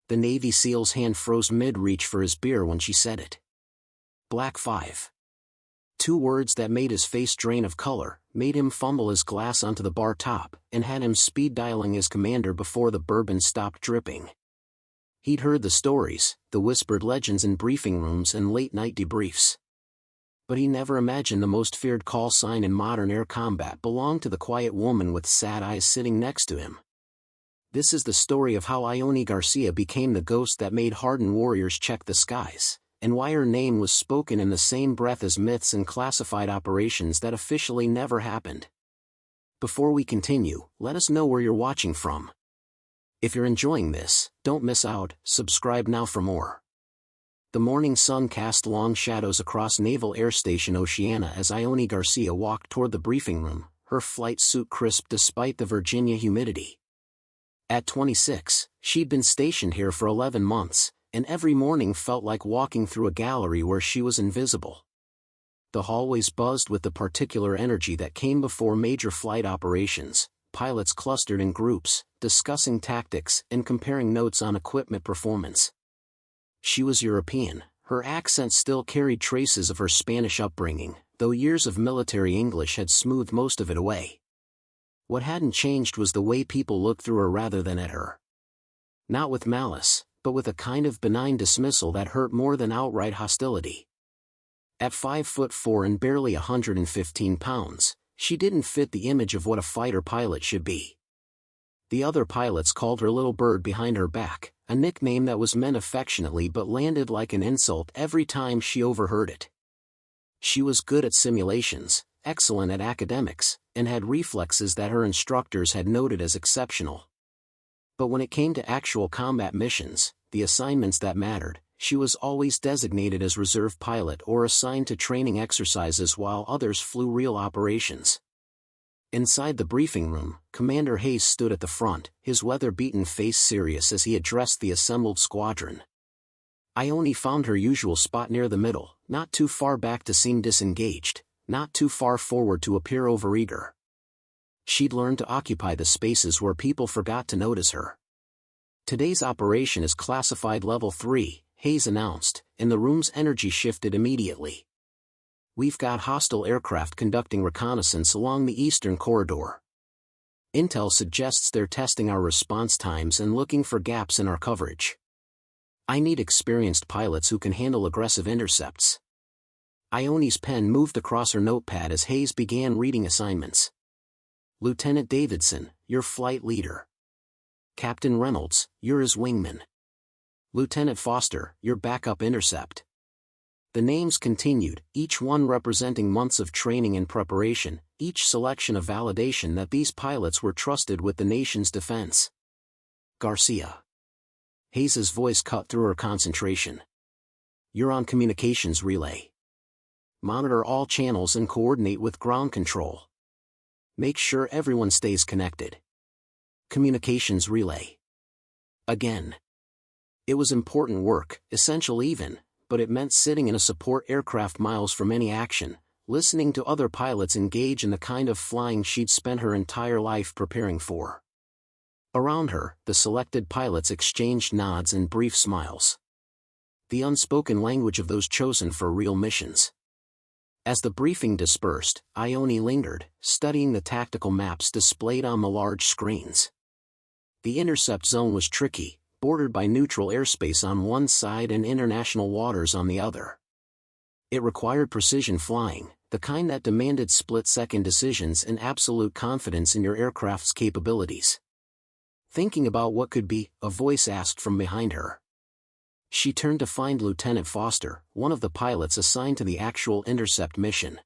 The Navy SEAL's hand froze mid-reach for his beer when she said it. Black 5. 2 words that made his face drain of color, made him fumble his glass onto the bar top, and had him speed-dialing his commander before the bourbon stopped dripping. He'd heard the stories, the whispered legends in briefing rooms and late-night debriefs. But he never imagined the most feared call sign in modern air combat belonged to the quiet woman with sad eyes sitting next to him. This is the story of how Ione Garcia became the ghost that made hardened warriors check the skies, and why her name was spoken in the same breath as myths and classified operations that officially never happened. Before we continue, let us know where you're watching from. If you're enjoying this, don't miss out, subscribe now for more. The morning sun cast long shadows across Naval Air Station Oceana as Ione Garcia walked toward the briefing room, her flight suit crisp despite the Virginia humidity. At 26, she'd been stationed here for 11 months, and every morning felt like walking through a gallery where she was invisible. The hallways buzzed with the particular energy that came before major flight operations. Pilots clustered in groups, discussing tactics and comparing notes on equipment performance. She was European, her accent still carried traces of her Spanish upbringing, though years of military English had smoothed most of it away. What hadn't changed was the way people looked through her rather than at her. Not with malice, but with a kind of benign dismissal that hurt more than outright hostility. At 5'4" and barely 115 pounds, she didn't fit the image of what a fighter pilot should be. The other pilots called her Little Bird behind her back, a nickname that was meant affectionately but landed like an insult every time she overheard it. She was good at simulations, excellent at academics, and had reflexes that her instructors had noted as exceptional. But when it came to actual combat missions, the assignments that mattered, she was always designated as reserve pilot or assigned to training exercises while others flew real operations. Inside the briefing room, Commander Hayes stood at the front, his weather-beaten face serious as he addressed the assembled squadron. Ione found her usual spot near the middle, not too far back to seem disengaged, not too far forward to appear overeager. She'd learned to occupy the spaces where people forgot to notice her. Today's operation is classified Level 3, Hayes announced, and the room's energy shifted immediately. We've got hostile aircraft conducting reconnaissance along the eastern corridor. Intel suggests they're testing our response times and looking for gaps in our coverage. I need experienced pilots who can handle aggressive intercepts. Ione's pen moved across her notepad as Hayes began reading assignments. Lieutenant Davidson, your flight leader. Captain Reynolds, you're his wingman. Lieutenant Foster, your backup intercept. The names continued, each one representing months of training and preparation, each selection a validation that these pilots were trusted with the nation's defense. Garcia. Hayes's voice cut through her concentration. You're on communications relay. Monitor all channels and coordinate with ground control. Make sure everyone stays connected. Communications relay. Again. It was important work, essential even, but it meant sitting in a support aircraft miles from any action, listening to other pilots engage in the kind of flying she'd spent her entire life preparing for. Around her, the selected pilots exchanged nods and brief smiles. The unspoken language of those chosen for real missions. As the briefing dispersed, Ione lingered, studying the tactical maps displayed on the large screens. The intercept zone was tricky, bordered by neutral airspace on one side and international waters on the other. It required precision flying, the kind that demanded split-second decisions and absolute confidence in your aircraft's capabilities. Thinking about what could be, a voice asked from behind her. She turned to find Lieutenant Foster, one of the pilots assigned to the actual intercept mission.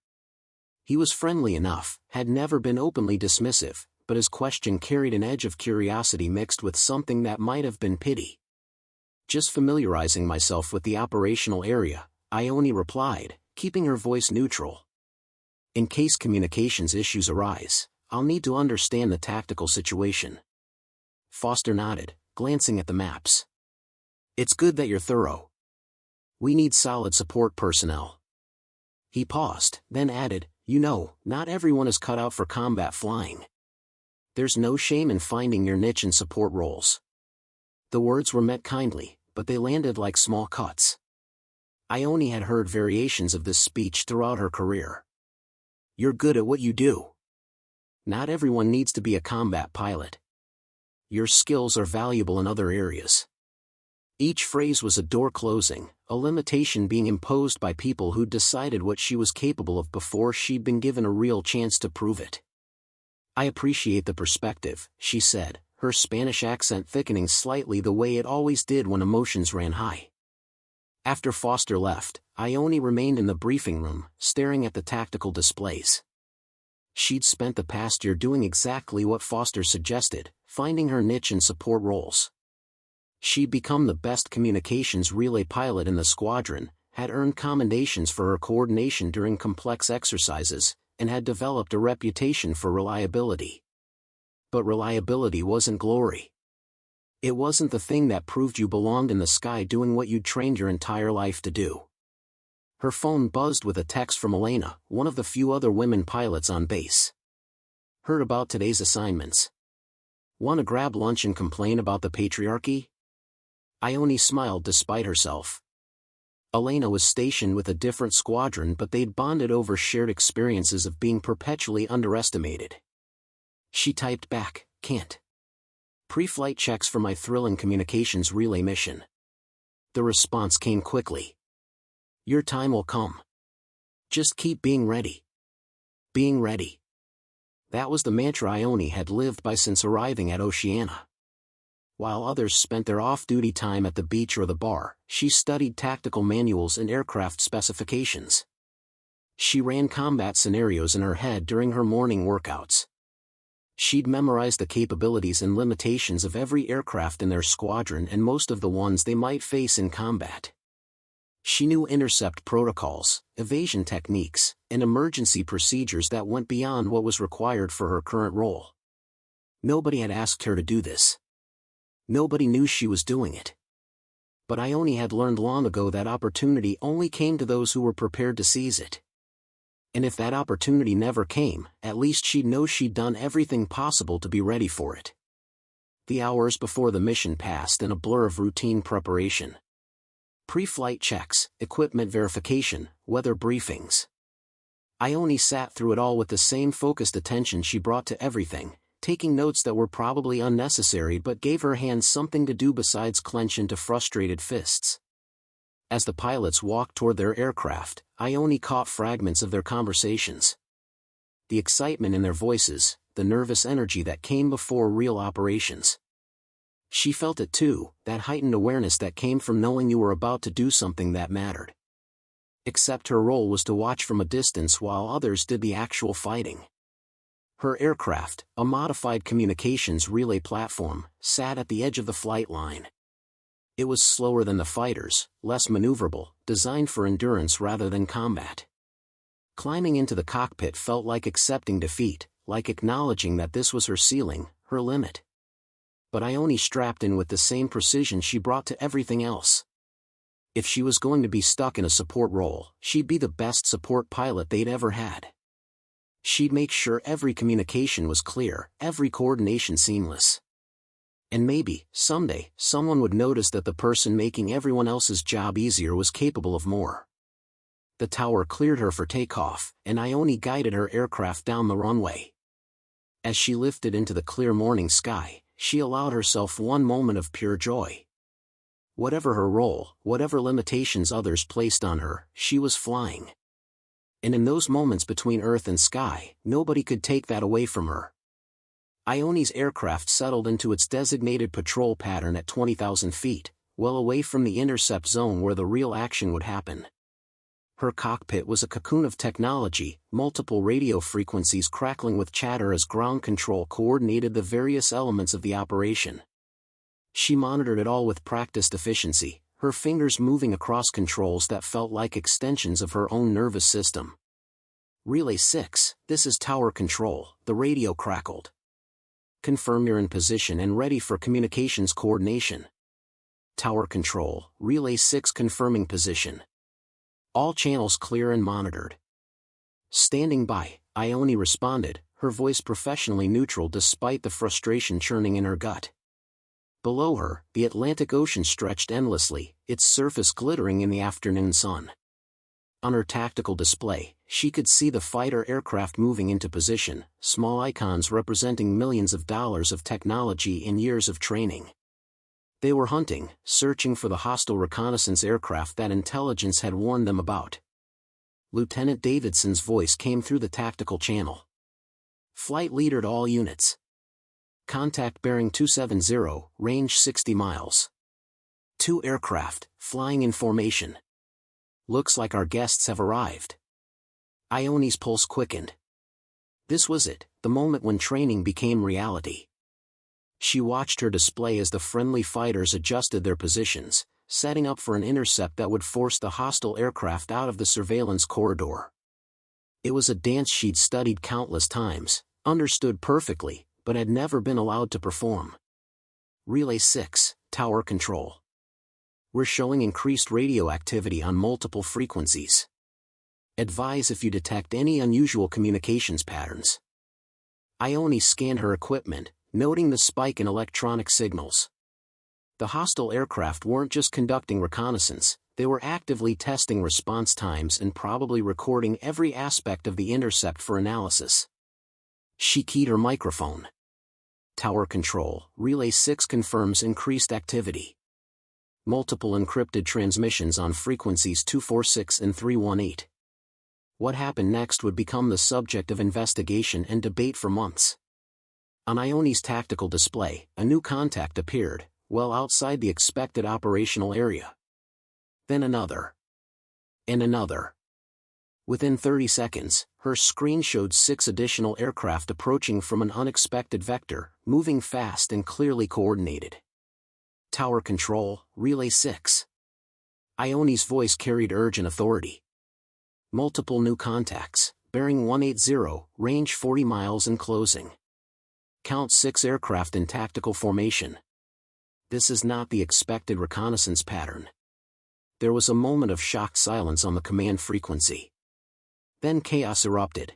He was friendly enough, had never been openly dismissive, but his question carried an edge of curiosity mixed with something that might have been pity. Just familiarizing myself with the operational area, Ione replied, keeping her voice neutral. In case communications issues arise, I'll need to understand the tactical situation. Foster nodded, glancing at the maps. It's good that you're thorough. We need solid support personnel. He paused, then added, you know, not everyone is cut out for combat flying. There's no shame in finding your niche in support roles. The words were meant kindly, but they landed like small cuts. Ione had heard variations of this speech throughout her career. You're good at what you do. Not everyone needs to be a combat pilot. Your skills are valuable in other areas. Each phrase was a door closing, a limitation being imposed by people who'd decided what she was capable of before she'd been given a real chance to prove it. I appreciate the perspective, she said, her Spanish accent thickening slightly the way it always did when emotions ran high. After Foster left, Ione remained in the briefing room, staring at the tactical displays. She'd spent the past year doing exactly what Foster suggested, finding her niche in support roles. She'd become the best communications relay pilot in the squadron, had earned commendations for her coordination during complex exercises, and had developed a reputation for reliability. But reliability wasn't glory. It wasn't the thing that proved you belonged in the sky doing what you'd trained your entire life to do. Her phone buzzed with a text from Elena, one of the few other women pilots on base. Heard about today's assignments. Want to grab lunch and complain about the patriarchy? Ione smiled despite herself. Elena was stationed with a different squadron, but they'd bonded over shared experiences of being perpetually underestimated. She typed back, can't. Pre-flight checks for my thrilling communications relay mission. The response came quickly. Your time will come. Just keep being ready. Being ready. That was the mantra Ione had lived by since arriving at Oceania. While others spent their off-duty time at the beach or the bar, she studied tactical manuals and aircraft specifications. She ran combat scenarios in her head during her morning workouts. She'd memorized the capabilities and limitations of every aircraft in their squadron and most of the ones they might face in combat. She knew intercept protocols, evasion techniques, and emergency procedures that went beyond what was required for her current role. Nobody had asked her to do this. Nobody knew she was doing it. But Ione had learned long ago that opportunity only came to those who were prepared to seize it. And if that opportunity never came, at least she'd know she'd done everything possible to be ready for it. The hours before the mission passed in a blur of routine preparation. Pre-flight checks, equipment verification, weather briefings. Ione sat through it all with the same focused attention she brought to everything, taking notes that were probably unnecessary but gave her hands something to do besides clench into frustrated fists. As the pilots walked toward their aircraft, Ione caught fragments of their conversations. The excitement in their voices, the nervous energy that came before real operations. She felt it too, that heightened awareness that came from knowing you were about to do something that mattered. Except her role was to watch from a distance while others did the actual fighting. Her aircraft, a modified communications relay platform, sat at the edge of the flight line. It was slower than the fighters, less maneuverable, designed for endurance rather than combat. Climbing into the cockpit felt like accepting defeat, like acknowledging that this was her ceiling, her limit. But Ione strapped in with the same precision she brought to everything else. If she was going to be stuck in a support role, she'd be the best support pilot they'd ever had. She'd make sure every communication was clear, every coordination seamless. And maybe, someday, someone would notice that the person making everyone else's job easier was capable of more. The tower cleared her for takeoff, and Ione guided her aircraft down the runway. As she lifted into the clear morning sky, she allowed herself one moment of pure joy. Whatever her role, whatever limitations others placed on her, she was flying. And in those moments between earth and sky, nobody could take that away from her. Ione's aircraft settled into its designated patrol pattern at 20,000 feet, well away from the intercept zone where the real action would happen. Her cockpit was a cocoon of technology, multiple radio frequencies crackling with chatter as ground control coordinated the various elements of the operation. She monitored it all with practiced efficiency, her fingers moving across controls that felt like extensions of her own nervous system. Relay 6, this is tower control, the radio crackled. Confirm you're in position and ready for communications coordination. Tower control, Relay 6 confirming position. All channels clear and monitored. Standing by, Ione responded, her voice professionally neutral despite the frustration churning in her gut. Below her, the Atlantic Ocean stretched endlessly, its surface glittering in the afternoon sun. On her tactical display, she could see the fighter aircraft moving into position, small icons representing millions of dollars of technology and years of training. They were hunting, searching for the hostile reconnaissance aircraft that intelligence had warned them about. Lieutenant Davidson's voice came through the tactical channel. Flight leader to all units. Contact bearing 270, range 60 miles. 2 aircraft, flying in formation. Looks like our guests have arrived. Ione's pulse quickened. This was it, the moment when training became reality. She watched her display as the friendly fighters adjusted their positions, setting up for an intercept that would force the hostile aircraft out of the surveillance corridor. It was a dance she'd studied countless times, understood perfectly, but had never been allowed to perform. Relay 6, Tower Control. We're showing increased radio activity on multiple frequencies. Advise if you detect any unusual communications patterns. Ione scanned her equipment, noting the spike in electronic signals. The hostile aircraft weren't just conducting reconnaissance, they were actively testing response times and probably recording every aspect of the intercept for analysis. She keyed her microphone. Tower Control, Relay 6 confirms increased activity. Multiple encrypted transmissions on frequencies 246 and 318. What happened next would become the subject of investigation and debate for months. On Ione's tactical display, a new contact appeared, well outside the expected operational area. Then another. And another. Within 30 seconds, her screen showed 6 additional aircraft approaching from an unexpected vector, moving fast and clearly coordinated. Tower Control, Relay 6. Ione's voice carried urgent authority. Multiple new contacts, bearing 180, range 40 miles and closing. Count 6 aircraft in tactical formation. This is not the expected reconnaissance pattern. There was a moment of shocked silence on the command frequency. Then chaos erupted.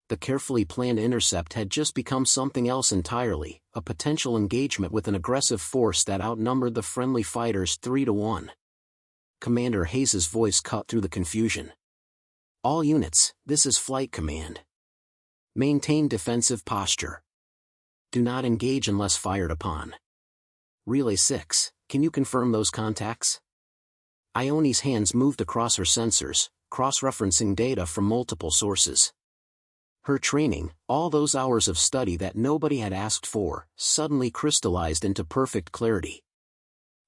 The carefully planned intercept had just become something else entirely, a potential engagement with an aggressive force that outnumbered the friendly fighters 3-1. Commander Hayes's voice cut through the confusion. All units, this is Flight Command. Maintain defensive posture. Do not engage unless fired upon. Relay 6, can you confirm those contacts? Ione's hands moved across her sensors, cross-referencing data from multiple sources. Her training, all those hours of study that nobody had asked for, suddenly crystallized into perfect clarity.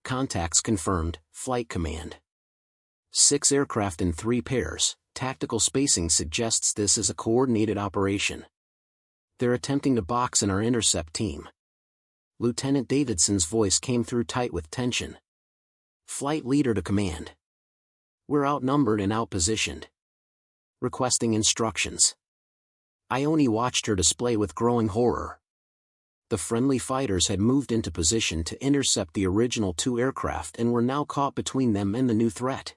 Contacts confirmed, Flight Command. 6 aircraft in 3 pairs, tactical spacing suggests this is a coordinated operation. They're attempting to box in our intercept team. Lieutenant Davidson's voice came through tight with tension. Flight leader to command. We're outnumbered and outpositioned. Requesting instructions. Ione watched her display with growing horror. The friendly fighters had moved into position to intercept the original 2 aircraft and were now caught between them and the new threat.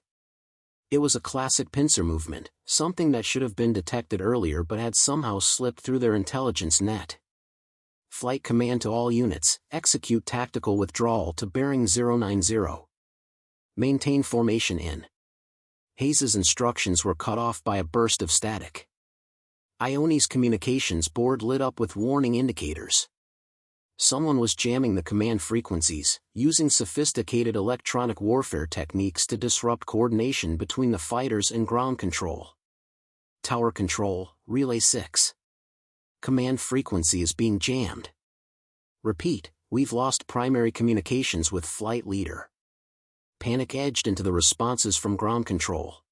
It was a classic pincer movement, something that should have been detected earlier but had somehow slipped through their intelligence net. Flight Command to all units, execute tactical withdrawal to bearing 090. Maintain formation in. Hayes's instructions were cut off by a burst of static. Ione's communications board lit up with warning indicators. Someone was jamming the command frequencies, using sophisticated electronic warfare techniques to disrupt coordination between the fighters and ground control. Tower Control, Relay 6. Command frequency is being jammed. Repeat, we've lost primary communications with flight leader. Panic edged into the responses from ground control.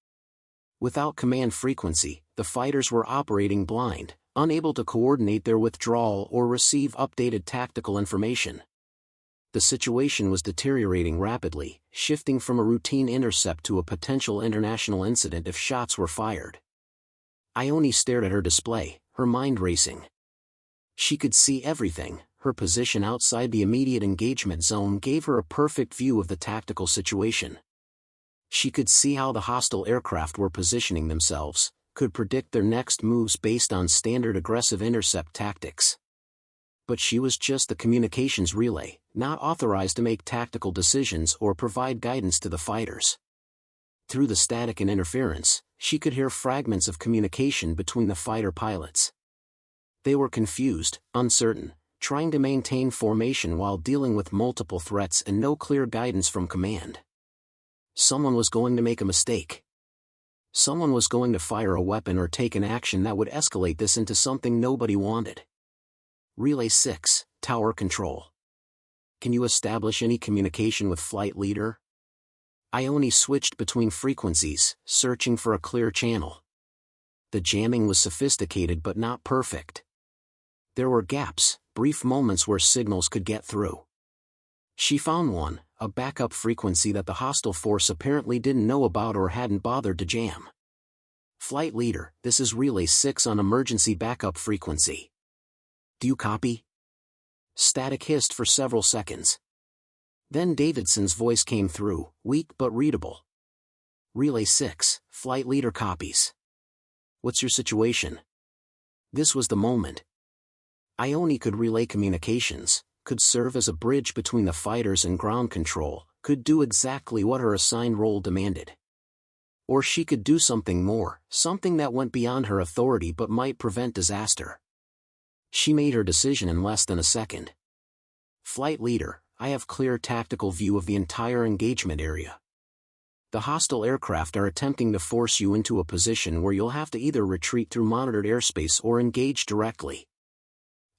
Without command frequency, the fighters were operating blind, unable to coordinate their withdrawal or receive updated tactical information. The situation was deteriorating rapidly, shifting from a routine intercept to a potential international incident if shots were fired. Ione stared at her display, her mind racing. She could see everything. Her position outside the immediate engagement zone gave her a perfect view of the tactical situation. She could see how the hostile aircraft were positioning themselves, could predict their next moves based on standard aggressive intercept tactics. But she was just the communications relay, not authorized to make tactical decisions or provide guidance to the fighters. Through the static and interference, she could hear fragments of communication between the fighter pilots. They were confused, uncertain, trying to maintain formation while dealing with multiple threats and no clear guidance from command. Someone was going to make a mistake. Someone was going to fire a weapon or take an action that would escalate this into something nobody wanted. Relay 6, Tower Control. Can you establish any communication with Flight Leader? Ione switched between frequencies, searching for a clear channel. The jamming was sophisticated but not perfect. There were gaps, brief moments where signals could get through. She found one, a backup frequency that the hostile force apparently didn't know about or hadn't bothered to jam. Flight Leader, this is Relay 6 on emergency backup frequency. Do you copy? Static hissed for several seconds. Then Davidson's voice came through, weak but readable. Relay 6, Flight Leader copies. What's your situation? This was the moment. Ione could relay communications, could serve as a bridge between the fighters and ground control, could do exactly what her assigned role demanded. Or she could do something more, something that went beyond her authority but might prevent disaster. She made her decision in less than a second. Flight Leader, I have clear tactical view of the entire engagement area. The hostile aircraft are attempting to force you into a position where you'll have to either retreat through monitored airspace or engage directly.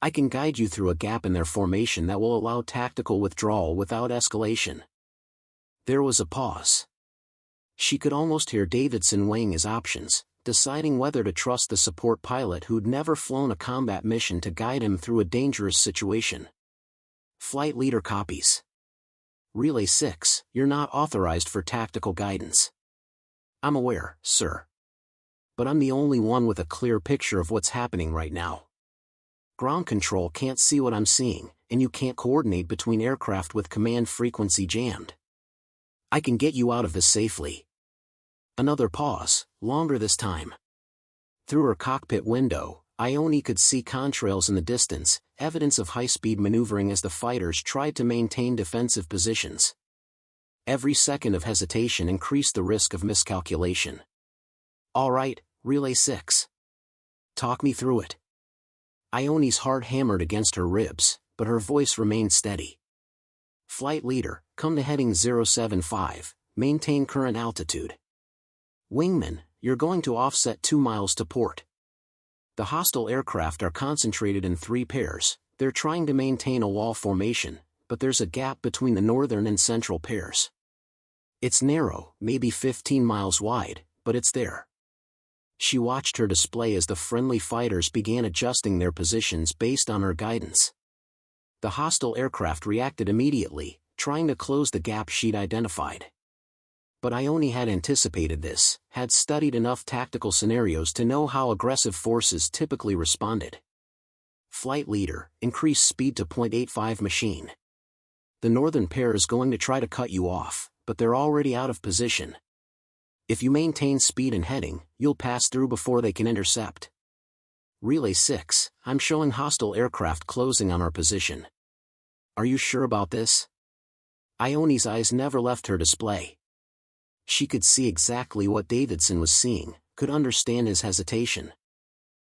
I can guide you through a gap in their formation that will allow tactical withdrawal without escalation. There was a pause. She could almost hear Davidson weighing his options, deciding whether to trust the support pilot who'd never flown a combat mission to guide him through a dangerous situation. Flight Leader copies. Relay 6, you're not authorized for tactical guidance. I'm aware, sir. But I'm the only one with a clear picture of what's happening right now. Ground control can't see what I'm seeing, and you can't coordinate between aircraft with command frequency jammed. I can get you out of this safely. Another pause, longer this time. Through her cockpit window, Ione could see contrails in the distance, evidence of high-speed maneuvering as the fighters tried to maintain defensive positions. Every second of hesitation increased the risk of miscalculation. All right, Relay 6. Talk me through it. Ione's heart hammered against her ribs, but her voice remained steady. Flight Leader, come to heading 075, maintain current altitude. Wingman, you're going to offset 2 miles to port. The hostile aircraft are concentrated in 3 pairs, they're trying to maintain a wall formation, but there's a gap between the northern and central pairs. It's narrow, maybe 15 miles wide, but it's there. She watched her display as the friendly fighters began adjusting their positions based on her guidance. The hostile aircraft reacted immediately, trying to close the gap she'd identified. But Ione had anticipated this, had studied enough tactical scenarios to know how aggressive forces typically responded. Flight Leader, increase speed to 0.85 machine. The northern pair is going to try to cut you off, but they're already out of position. If you maintain speed and heading, you'll pass through before they can intercept. Relay 6, I'm showing hostile aircraft closing on our position. Are you sure about this? Ione's eyes never left her display. She could see exactly what Davidson was seeing, could understand his hesitation.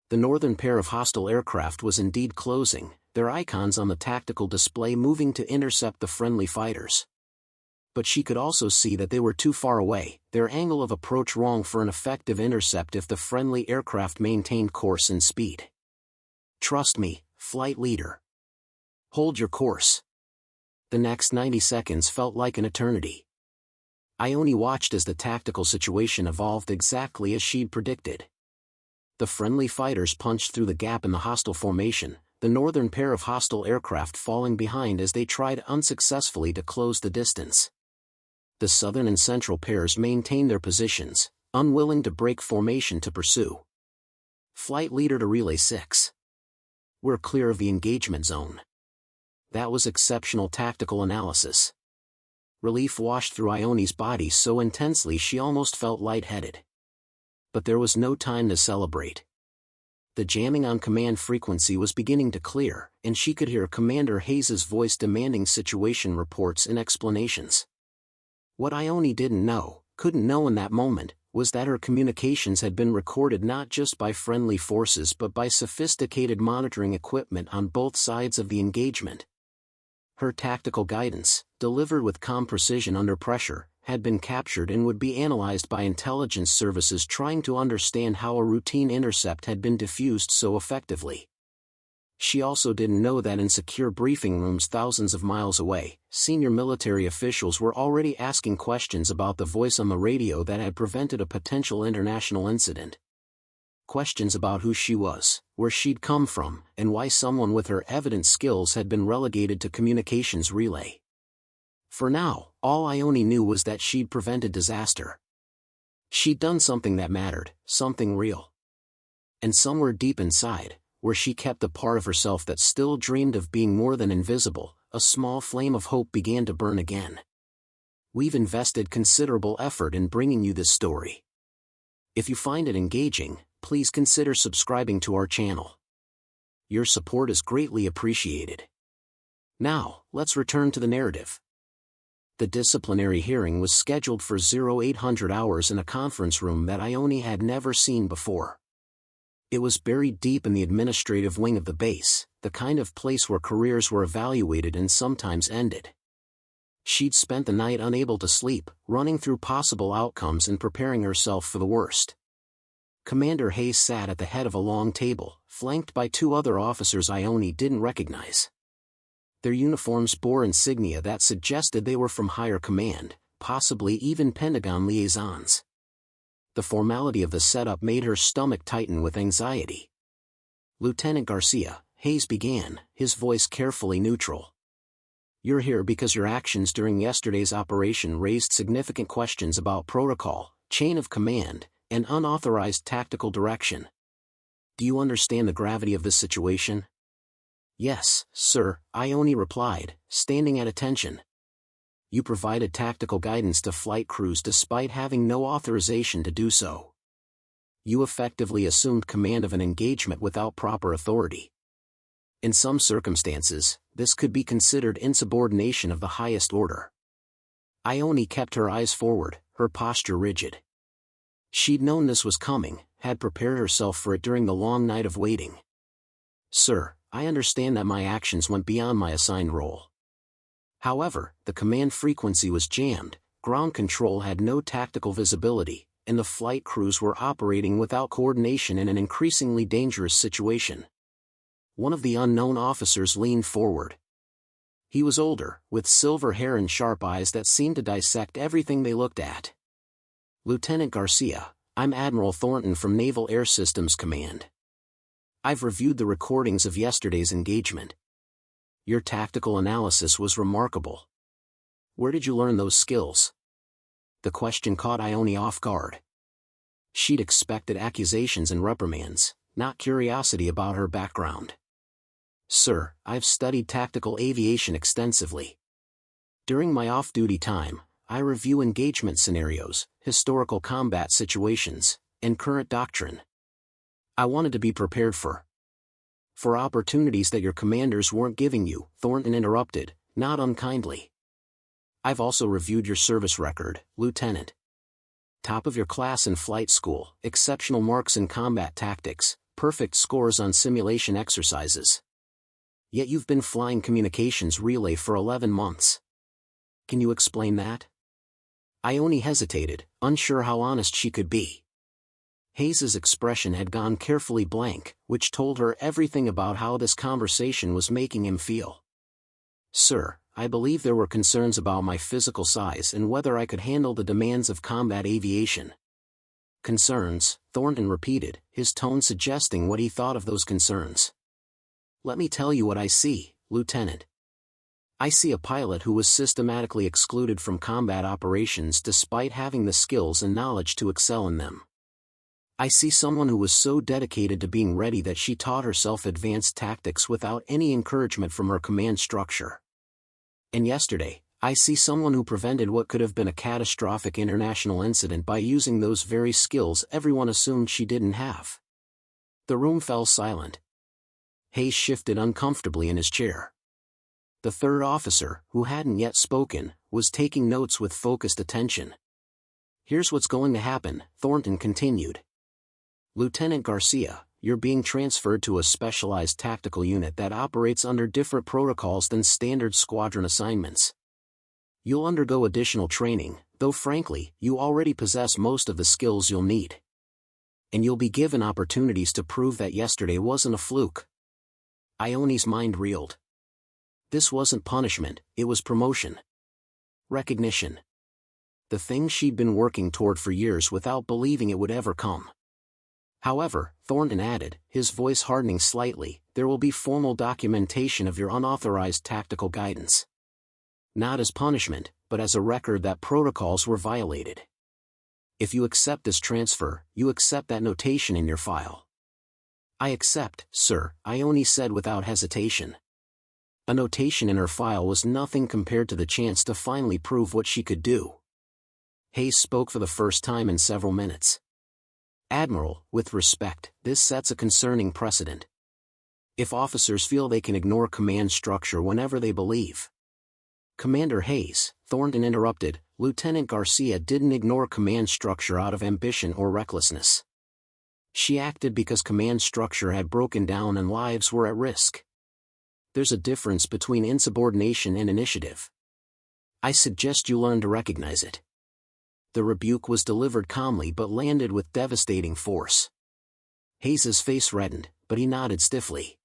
The northern pair of hostile aircraft was indeed closing, their icons on the tactical display moving to intercept the friendly fighters. But she could also see that they were too far away, their angle of approach wrong for an effective intercept if the friendly aircraft maintained course and speed. Trust me, Flight Leader. Hold your course. The next 90 seconds felt like an eternity. Ione watched as the tactical situation evolved exactly as she'd predicted. The friendly fighters punched through the gap in the hostile formation, the northern pair of hostile aircraft falling behind as they tried unsuccessfully to close the distance. The southern and central pairs maintained their positions, unwilling to break formation to pursue. Flight Leader to Relay 6. We're clear of the engagement zone. That was exceptional tactical analysis. Relief washed through Ione's body so intensely she almost felt lightheaded. But there was no time to celebrate. The jamming on command frequency was beginning to clear, and she could hear Commander Hayes's voice demanding situation reports and explanations. What Ione couldn't know in that moment, was that her communications had been recorded not just by friendly forces but by sophisticated monitoring equipment on both sides of the engagement. Her tactical guidance, delivered with calm precision under pressure, had been captured and would be analyzed by intelligence services trying to understand how a routine intercept had been diffused so effectively. She also didn't know that in secure briefing rooms thousands of miles away, senior military officials were already asking questions about the voice on the radio that had prevented a potential international incident. Questions about who she was, where she'd come from, and why someone with her evident skills had been relegated to communications relay. For now, all Ione knew was that she'd prevented disaster. She'd done something that mattered, something real. And somewhere deep inside, where she kept the part of herself that still dreamed of being more than invisible, a small flame of hope began to burn again. We've invested considerable effort in bringing you this story. If you find it engaging, please consider subscribing to our channel. Your support is greatly appreciated. Now, let's return to the narrative. The disciplinary hearing was scheduled for 0800 hours in a conference room that Ione had never seen before. It was buried deep in the administrative wing of the base, the kind of place where careers were evaluated and sometimes ended. She'd spent the night unable to sleep, running through possible outcomes and preparing herself for the worst. Commander Hayes sat at the head of a long table, flanked by two other officers Ione didn't recognize. Their uniforms bore insignia that suggested they were from higher command, possibly even Pentagon liaisons. The formality of the setup made her stomach tighten with anxiety. "Lieutenant Garcia," Hayes began, his voice carefully neutral. "You're here because your actions during yesterday's operation raised significant questions about protocol, chain of command, and unauthorized tactical direction. Do you understand the gravity of this situation?" "Yes, sir," Ione replied, standing at attention. "You provided tactical guidance to flight crews despite having no authorization to do so. You effectively assumed command of an engagement without proper authority. In some circumstances, this could be considered insubordination of the highest order." Ione kept her eyes forward, her posture rigid. She'd known this was coming, had prepared herself for it during the long night of waiting. "Sir, I understand that my actions went beyond my assigned role. However, the command frequency was jammed, ground control had no tactical visibility, and the flight crews were operating without coordination in an increasingly dangerous situation." One of the unknown officers leaned forward. He was older, with silver hair and sharp eyes that seemed to dissect everything they looked at. "Lieutenant Garcia, I'm Admiral Thornton from Naval Air Systems Command. I've reviewed the recordings of yesterday's engagement. Your tactical analysis was remarkable. Where did you learn those skills?" The question caught Ione off guard. She'd expected accusations and reprimands, not curiosity about her background. "Sir, I've studied tactical aviation extensively. During my off-duty time, I review engagement scenarios, historical combat situations, and current doctrine. I wanted to be prepared for opportunities that your commanders weren't giving you," Thornton interrupted, not unkindly. "I've also reviewed your service record, Lieutenant. Top of your class in flight school, exceptional marks in combat tactics, perfect scores on simulation exercises. Yet you've been flying communications relay for 11 months. Can you explain that?" Ione hesitated, unsure how honest she could be. Hayes's expression had gone carefully blank, which told her everything about how this conversation was making him feel. "Sir, I believe there were concerns about my physical size and whether I could handle the demands of combat aviation." "Concerns," Thornton repeated, his tone suggesting what he thought of those concerns. "Let me tell you what I see, Lieutenant. I see a pilot who was systematically excluded from combat operations despite having the skills and knowledge to excel in them. I see someone who was so dedicated to being ready that she taught herself advanced tactics without any encouragement from her command structure. And yesterday, I see someone who prevented what could have been a catastrophic international incident by using those very skills everyone assumed she didn't have." The room fell silent. Hayes shifted uncomfortably in his chair. The third officer, who hadn't yet spoken, was taking notes with focused attention. "Here's what's going to happen," Thornton continued. "Lieutenant Garcia, you're being transferred to a specialized tactical unit that operates under different protocols than standard squadron assignments. You'll undergo additional training, though frankly, you already possess most of the skills you'll need. And you'll be given opportunities to prove that yesterday wasn't a fluke." Ione's mind reeled. This wasn't punishment, it was promotion. Recognition. The thing she'd been working toward for years without believing it would ever come. "However," Thornton added, his voice hardening slightly, "there will be formal documentation of your unauthorized tactical guidance. Not as punishment, but as a record that protocols were violated. If you accept this transfer, you accept that notation in your file." "I accept, sir," Ione said without hesitation. A notation in her file was nothing compared to the chance to finally prove what she could do. Hayes spoke for the first time in several minutes. "Admiral, with respect, this sets a concerning precedent. If officers feel they can ignore command structure whenever they believe—" "Commander Hayes," Thornton interrupted, "Lieutenant Garcia didn't ignore command structure out of ambition or recklessness. She acted because command structure had broken down and lives were at risk. There's a difference between insubordination and initiative. I suggest you learn to recognize it." The rebuke was delivered calmly but landed with devastating force. Hayes's face reddened, but he nodded stiffly.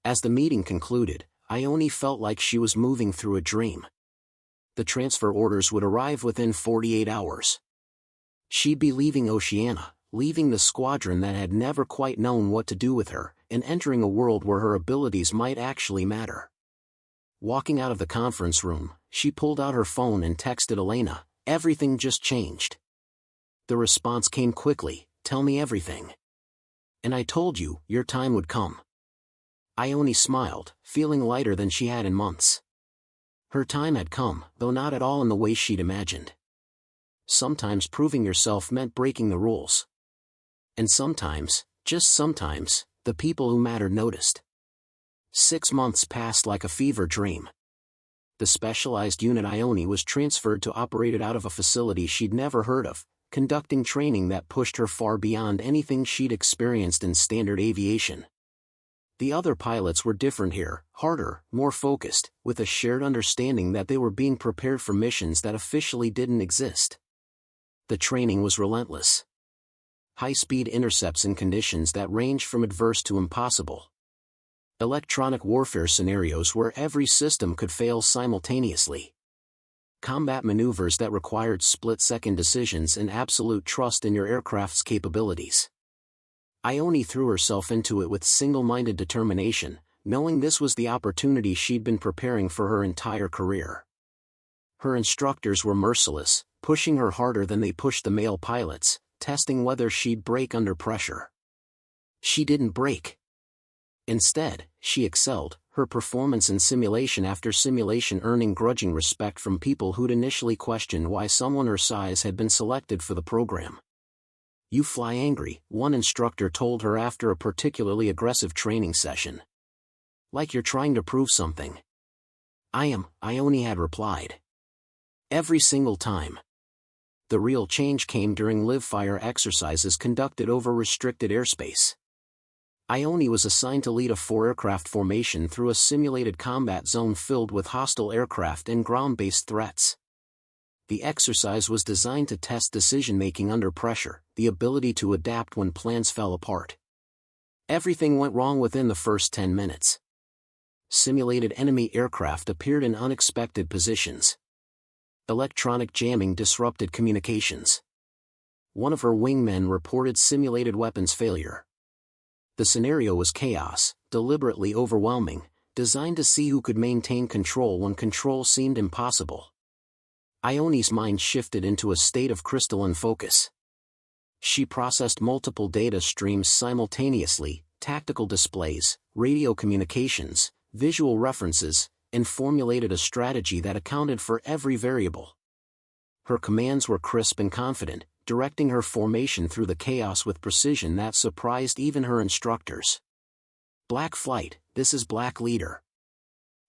As the meeting concluded, Ione felt like she was moving through a dream. The transfer orders would arrive within 48 hours. She'd be leaving Oceania, leaving the squadron that had never quite known what to do with her, and entering a world where her abilities might actually matter. Walking out of the conference room, she pulled out her phone and texted Elena, "Everything just changed." The response came quickly, "Tell me everything." "And I told you, your time would come." Ione smiled, feeling lighter than she had in months. Her time had come, though not at all in the way she'd imagined. Sometimes proving yourself meant breaking the rules. And sometimes, just sometimes, the people who mattered noticed. 6 months passed like a fever dream. The specialized unit Ione was transferred to operated out of a facility she'd never heard of, conducting training that pushed her far beyond anything she'd experienced in standard aviation. The other pilots were different here, harder, more focused, with a shared understanding that they were being prepared for missions that officially didn't exist. The training was relentless. High-speed intercepts in conditions that ranged from adverse to impossible. Electronic warfare scenarios where every system could fail simultaneously. Combat maneuvers that required split-second decisions and absolute trust in your aircraft's capabilities. Ione threw herself into it with single-minded determination, knowing this was the opportunity she'd been preparing for her entire career. Her instructors were merciless, pushing her harder than they pushed the male pilots, testing whether she'd break under pressure. She didn't break. Instead, she excelled, her performance in simulation after simulation earning grudging respect from people who'd initially questioned why someone her size had been selected for the program. "You fly angry," one instructor told her after a particularly aggressive training session. "Like you're trying to prove something." "I am," Ione had replied. "Every single time." The real change came during live-fire exercises conducted over restricted airspace. Ione was assigned to lead a 4-aircraft formation through a simulated combat zone filled with hostile aircraft and ground-based threats. The exercise was designed to test decision-making under pressure, the ability to adapt when plans fell apart. Everything went wrong within the first 10 minutes. Simulated enemy aircraft appeared in unexpected positions. Electronic jamming disrupted communications. One of her wingmen reported simulated weapons failure. The scenario was chaos, deliberately overwhelming, designed to see who could maintain control when control seemed impossible. Ione's mind shifted into a state of crystalline focus. She processed multiple data streams simultaneously, tactical displays, radio communications, visual references, and formulated a strategy that accounted for every variable. Her commands were crisp and confident, directing her formation through the chaos with precision that surprised even her instructors. Black Flight, this is Black Leader.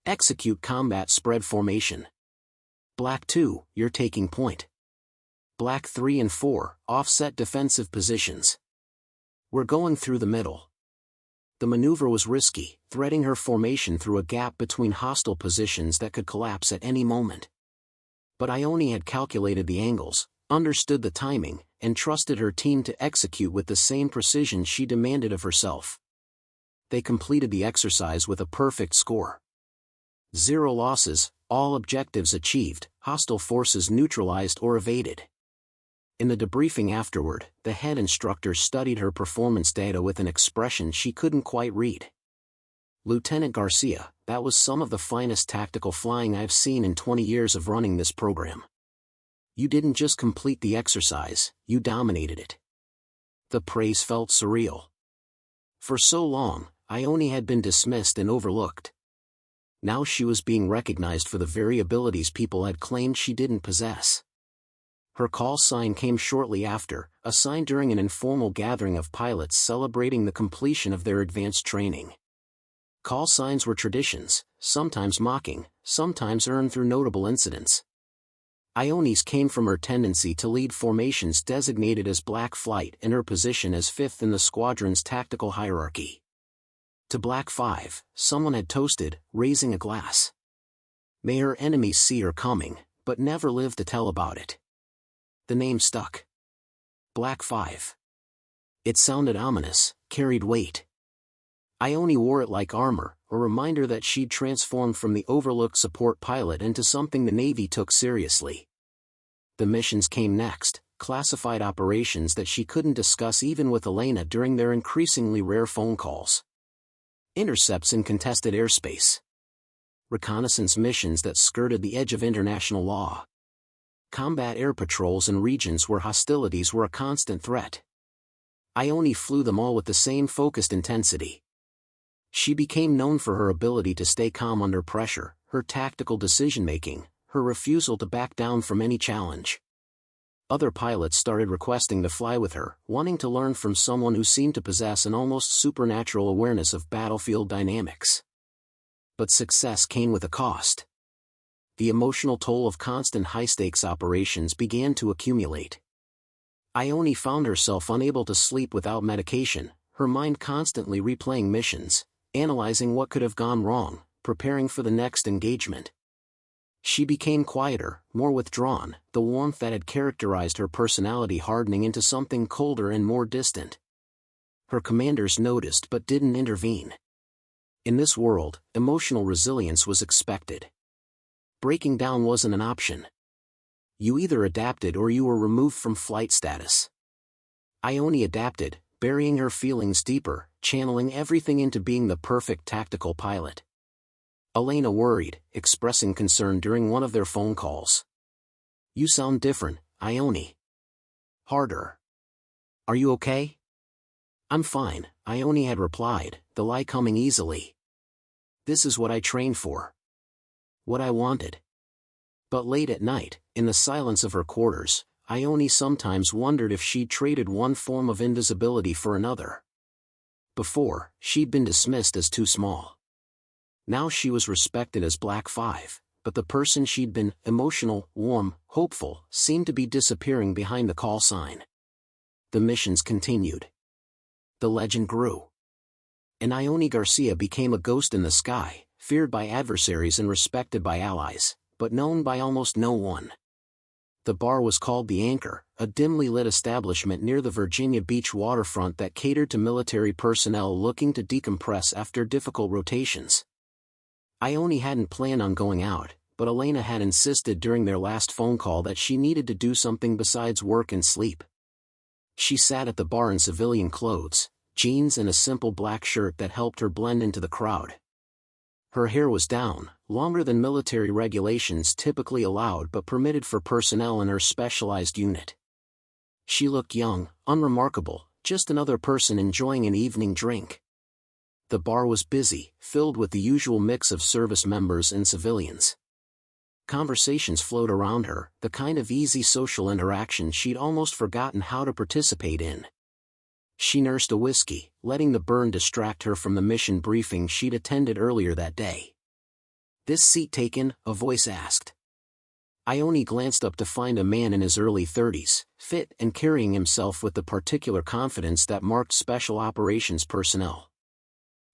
Execute combat spread formation. Black 2, you're taking point. Black 3 and 4, offset defensive positions. We're going through the middle. The maneuver was risky, threading her formation through a gap between hostile positions that could collapse at any moment. But Ione had calculated the angles, understood the timing, and trusted her team to execute with the same precision she demanded of herself. They completed the exercise with a perfect score. 0 losses, all objectives achieved, hostile forces neutralized or evaded. In the debriefing afterward, the head instructor studied her performance data with an expression she couldn't quite read. Lieutenant Garcia, that was some of the finest tactical flying I've seen in 20 years of running this program. You didn't just complete the exercise, you dominated it. The praise felt surreal. For so long, Ione had been dismissed and overlooked. Now she was being recognized for the very abilities people had claimed she didn't possess. Her call sign came shortly after, assigned during an informal gathering of pilots celebrating the completion of their advanced training. Call signs were traditions, sometimes mocking, sometimes earned through notable incidents. Ione's came from her tendency to lead formations designated as Black Flight and her position as 5th in the squadron's tactical hierarchy. To Black 5, someone had toasted, raising a glass. May her enemies see her coming, but never live to tell about it. The name stuck. Black 5. It sounded ominous, carried weight. Ione wore it like armor, a reminder that she'd transformed from the overlooked support pilot into something the Navy took seriously. The missions came next, classified operations that she couldn't discuss even with Elena during their increasingly rare phone calls. Intercepts in contested airspace. Reconnaissance missions that skirted the edge of international law. Combat air patrols in regions where hostilities were a constant threat. Ione flew them all with the same focused intensity. She became known for her ability to stay calm under pressure, her tactical decision-making, her refusal to back down from any challenge. Other pilots started requesting to fly with her, wanting to learn from someone who seemed to possess an almost supernatural awareness of battlefield dynamics. But success came with a cost. The emotional toll of constant high-stakes operations began to accumulate. Ione found herself unable to sleep without medication, her mind constantly replaying missions, analyzing what could have gone wrong, preparing for the next engagement. She became quieter, more withdrawn, the warmth that had characterized her personality hardening into something colder and more distant. Her commanders noticed but didn't intervene. In this world, emotional resilience was expected. Breaking down wasn't an option. You either adapted or you were removed from flight status. Ione adapted, burying her feelings deeper, channeling everything into being the perfect tactical pilot. Elena worried, expressing concern during one of their phone calls. You sound different, Ione. Harder. Are you okay? I'm fine, Ione had replied, the lie coming easily. This is what I trained for. What I wanted. But late at night, in the silence of her quarters, Ione sometimes wondered if she'd traded one form of invisibility for another. Before, she'd been dismissed as too small. Now she was respected as Black 5, but the person she'd been, emotional, warm, hopeful, seemed to be disappearing behind the call sign. The missions continued. The legend grew. And Ione Garcia became a ghost in the sky, feared by adversaries and respected by allies, but known by almost no one. The bar was called the Anchor, a dimly lit establishment near the Virginia Beach waterfront that catered to military personnel looking to decompress after difficult rotations. Ione hadn't planned on going out, but Elena had insisted during their last phone call that she needed to do something besides work and sleep. She sat at the bar in civilian clothes, jeans and a simple black shirt that helped her blend into the crowd. Her hair was down, longer than military regulations typically allowed but permitted for personnel in her specialized unit. She looked young, unremarkable, just another person enjoying an evening drink. The bar was busy, filled with the usual mix of service members and civilians. Conversations flowed around her, the kind of easy social interaction she'd almost forgotten how to participate in. She nursed a whiskey, letting the burn distract her from the mission briefing she'd attended earlier that day. "This seat taken?" a voice asked. Ione glanced up to find a man in his early 30s, fit and carrying himself with the particular confidence that marked special operations personnel.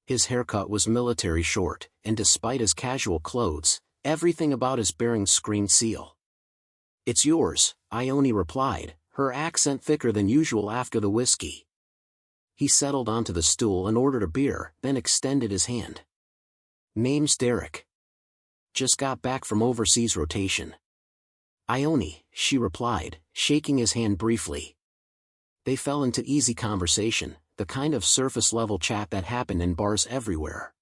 His haircut was military short, and despite his casual clothes, everything about his bearing screamed SEAL. "It's yours," Ione replied, her accent thicker than usual after the whiskey. He settled onto the stool and ordered a beer, then extended his hand. "Name's Derek. Just got back from overseas rotation." "Ione," she replied, shaking his hand briefly. They fell into easy conversation, the kind of surface-level chat that happened in bars everywhere.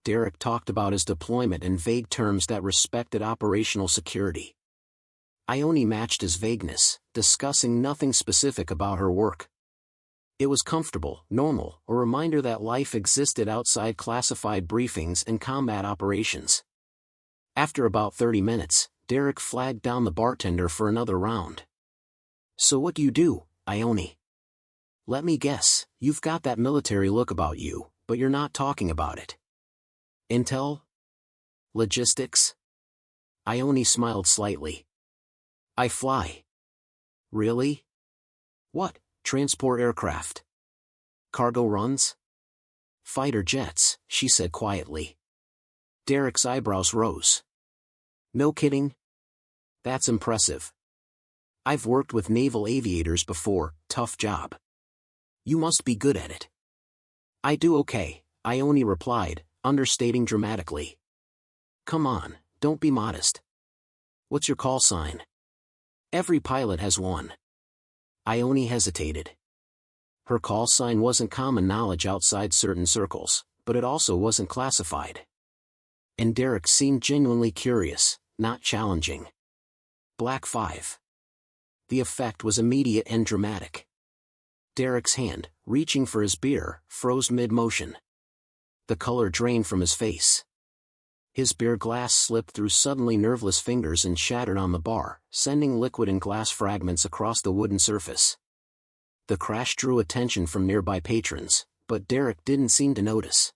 Derek talked about his deployment in vague terms that respected operational security. Ione matched his vagueness, discussing nothing specific about her work. It was comfortable, normal, a reminder that life existed outside classified briefings and combat operations. After about 30 minutes, Derek flagged down the bartender for another round. "So what do you do, Ione?" "Let me guess, you've got that military look about you, but you're not talking about it." "Intel? Logistics?" Ione smiled slightly. "I fly." "Really? What, transport aircraft? Cargo runs?" "Fighter jets," she said quietly. Derek's eyebrows rose. "No kidding? That's impressive. I've worked with naval aviators before, tough job. You must be good at it." "I do okay," Ione replied, understating dramatically. "Come on, don't be modest. What's your call sign?" "Every pilot has one." Ione hesitated. Her call sign wasn't common knowledge outside certain circles, but it also wasn't classified. And Derek seemed genuinely curious, not challenging. "Black 5. The effect was immediate and dramatic. Derek's hand, reaching for his beer, froze mid-motion. The color drained from his face. His beer glass slipped through suddenly nerveless fingers and shattered on the bar, sending liquid and glass fragments across the wooden surface. The crash drew attention from nearby patrons, but Derek didn't seem to notice.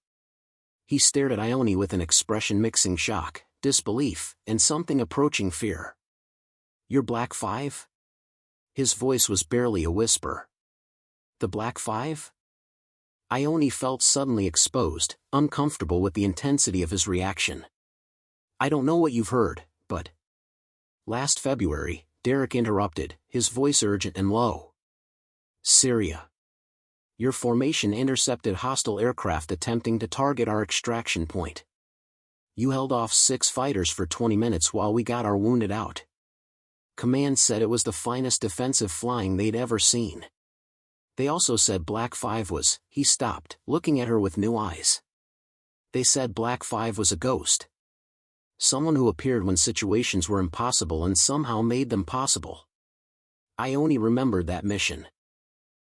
He stared at Ione with an expression mixing shock, disbelief, and something approaching fear. "You're Black 5? His voice was barely a whisper. "The Black 5? Ione felt suddenly exposed, uncomfortable with the intensity of his reaction. "I don't know what you've heard, but..." "Last February," Derek interrupted, his voice urgent and low. "Syria. Your formation intercepted hostile aircraft attempting to target our extraction point. You held off 6 fighters for 20 minutes while we got our wounded out. Command said it was the finest defensive flying they'd ever seen. They also said Black 5 was..." He stopped, looking at her with new eyes. "They said Black 5 was a ghost. Someone who appeared when situations were impossible and somehow made them possible." Ione remembered that mission.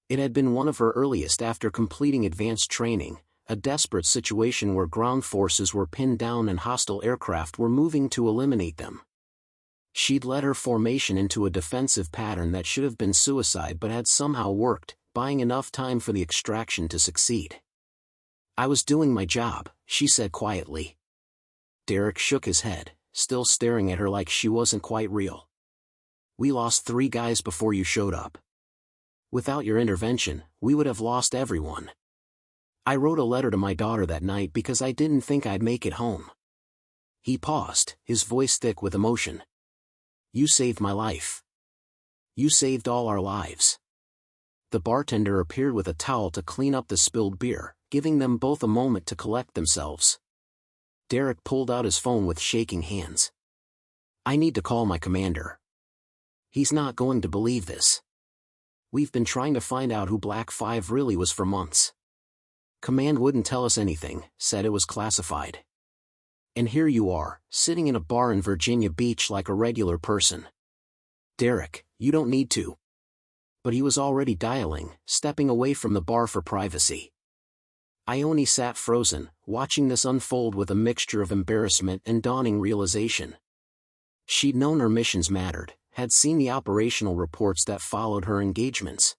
It had been one of her earliest after completing advanced training, a desperate situation where ground forces were pinned down and hostile aircraft were moving to eliminate them. She'd led her formation into a defensive pattern that should have been suicide but had somehow worked, buying enough time for the extraction to succeed. "I was doing my job," she said quietly. Derek shook his head, still staring at her like she wasn't quite real. "We lost 3 guys before you showed up. Without your intervention, we would have lost everyone. I wrote a letter to my daughter that night because I didn't think I'd make it home." He paused, his voice thick with emotion. "You saved my life. You saved all our lives." The bartender appeared with a towel to clean up the spilled beer, giving them both a moment to collect themselves. Derek pulled out his phone with shaking hands. "I need to call my commander. He's not going to believe this. We've been trying to find out who Black 5 really was for months. Command wouldn't tell us anything, said it was classified. And here you are, sitting in a bar in Virginia Beach like a regular person. Derek, you don't need to." But he was already dialing, stepping away from the bar for privacy. Ione sat frozen, watching this unfold with a mixture of embarrassment and dawning realization. She'd known her missions mattered, had seen the operational reports that followed her engagements.